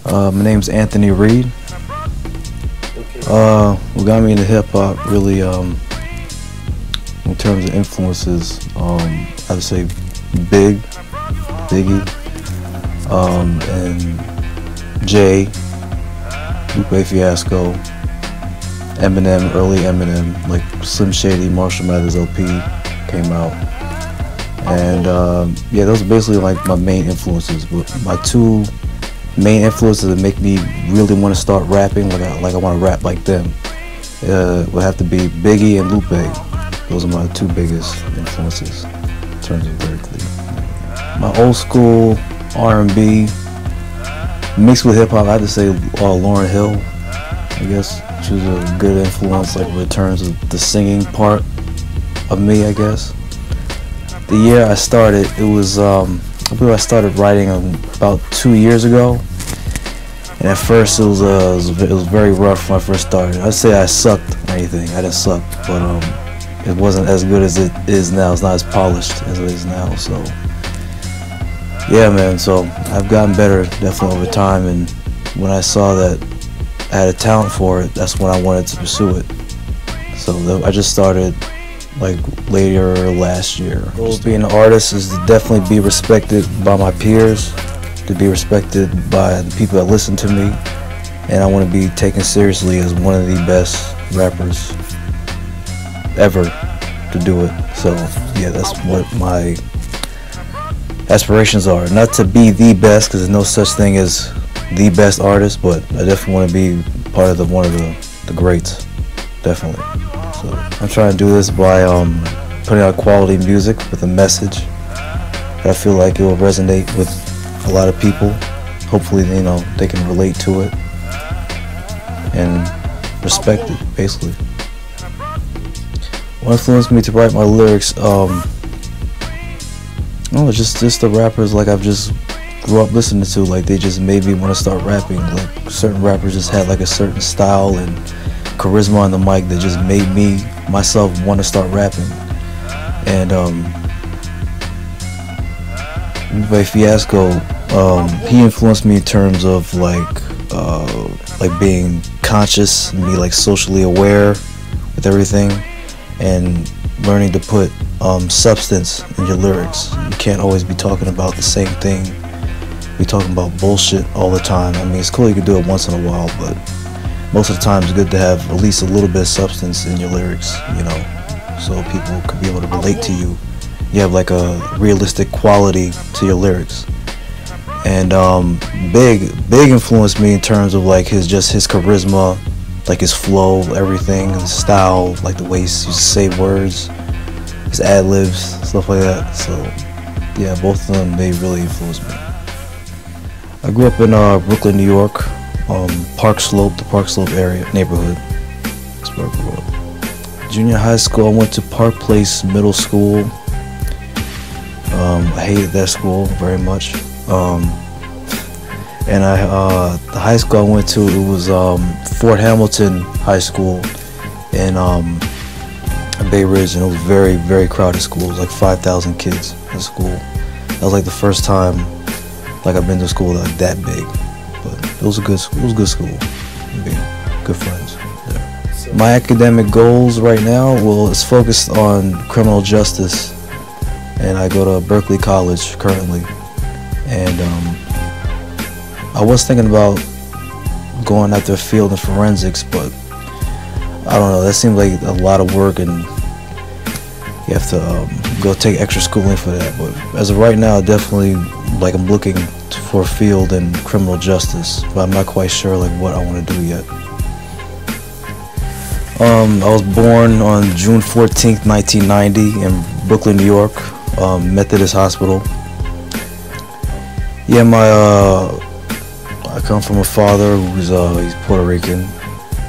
My name's Anthony Reid. What got me into hip hop really, in terms of influences, I would say Biggie, and Jay, Lupe Fiasco, Eminem, early Eminem, like Slim Shady, Marshall Mathers LP came out, and yeah, those are basically like my main influences. But my two main influences that make me really want to start rapping, like I want to rap like them, would have to be Biggie and Lupe. Those are my two biggest influences in terms of lyrically. My old school R&B mixed with hip hop, I have to say Lauryn Hill. I guess she was a good influence, like in terms of the singing part of me, I guess. The year I started, it was I believe I started writing about 2 years ago, and at first it was very rough when I first started. I'd say I sucked or anything. I didn't suck, but it wasn't as good as it is now. It's not as polished as it is now. So yeah, man. So I've gotten better definitely over time, and when I saw that I had a talent for it, that's when I wanted to pursue it. So I just started like later last year. The goal of being an artist is to definitely be respected by my peers, to be respected by the people that listen to me, and I want to be taken seriously as one of the best rappers ever to do it. So yeah, that's what my aspirations are. Not to be the best, because there's no such thing as the best artist, but I definitely want to be part of one of the greats, definitely. So I'm trying to do this by putting out quality music with a message that I feel like it will resonate with a lot of people. Hopefully, you know, they can relate to it and respect it, basically. What influenced me to write my lyrics? Just the rappers like I've just grew up listening to. Like they just made me want to start rapping. Like certain rappers just had like a certain style and charisma on the mic that just made myself want to start rapping. And Lupe Fiasco, he influenced me in terms of like being conscious and be like socially aware with everything, and learning to put substance in your lyrics. You can't always be talking about the same thing. Be talking about bullshit all the time. I mean, it's cool you can do it once in a while, but most of the time it's good to have at least a little bit of substance in your lyrics, you know, so people could be able to relate to you. You have like a realistic quality to your lyrics. And Big influenced me in terms of like his charisma, like his flow, everything, his style, like the way he used to say words, his ad-libs, stuff like that. So yeah, both of them, they really influenced me. I grew up in Brooklyn, New York, the Park Slope area, neighborhood. That's where I grew up. Junior high school, I went to Park Place Middle School. I hated that school very much. And the high school I went to, it was Fort Hamilton High School in Bay Ridge, and it was very, very crowded school. It was like 5,000 kids in school. That was like the first time like I've been to school like that big. But it was a good school. Good friends there. My academic goals right now, well, it's focused on criminal justice, and I go to Berkeley College currently. And I was thinking about going after a field in forensics, but I don't know. That seems like a lot of work, and you have to go take extra schooling for that. But as of right now, definitely like I'm looking for a field in criminal justice, but I'm not quite sure like what I want to do yet. I was born on June 14th, 1990 in Brooklyn, New York, Methodist Hospital. Yeah, I come from a father who's he's Puerto Rican.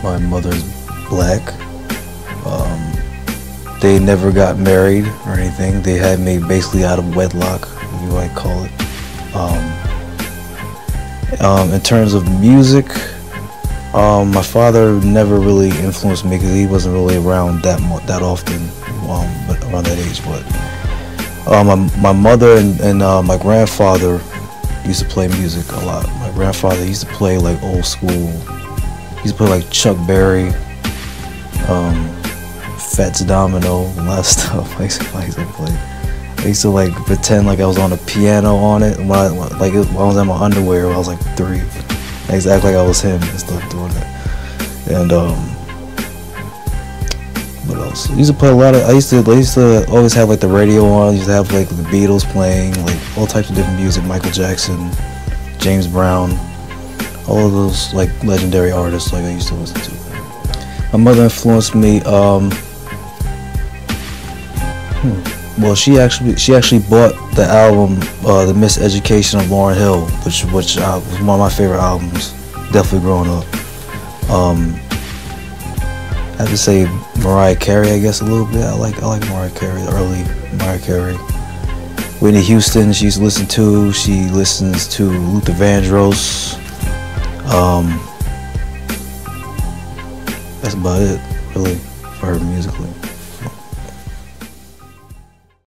My mother's black. They never got married or anything. They had me basically out of wedlock, if you might call it. In terms of music, my father never really influenced me because he wasn't really around that often, around that age. But my mother and my grandfather, used to play music a lot. My grandfather used to play like old school. He used to play like Chuck Berry, Fats Domino, and a lot of stuff. I used to like pretend like I was on a piano on it when I was in my underwear when I was like 3. I used to act like I was him and stuff doing it. And what else? I used to play a lot of. I used to always have like the radio on. I used to have like the Beatles playing, like all types of different music. Michael Jackson, James Brown, all of those like legendary artists. Like I used to listen to. My mother influenced me. Well, she actually bought the album, The Miseducation of Lauryn Hill, which was one of my favorite albums. Definitely growing up. I have to say Mariah Carey, I guess, a little bit. I like Mariah Carey, the early Mariah Carey. Whitney Houston, she used to listen to. She listens to Luther Vandross. That's about it, really, for her musically.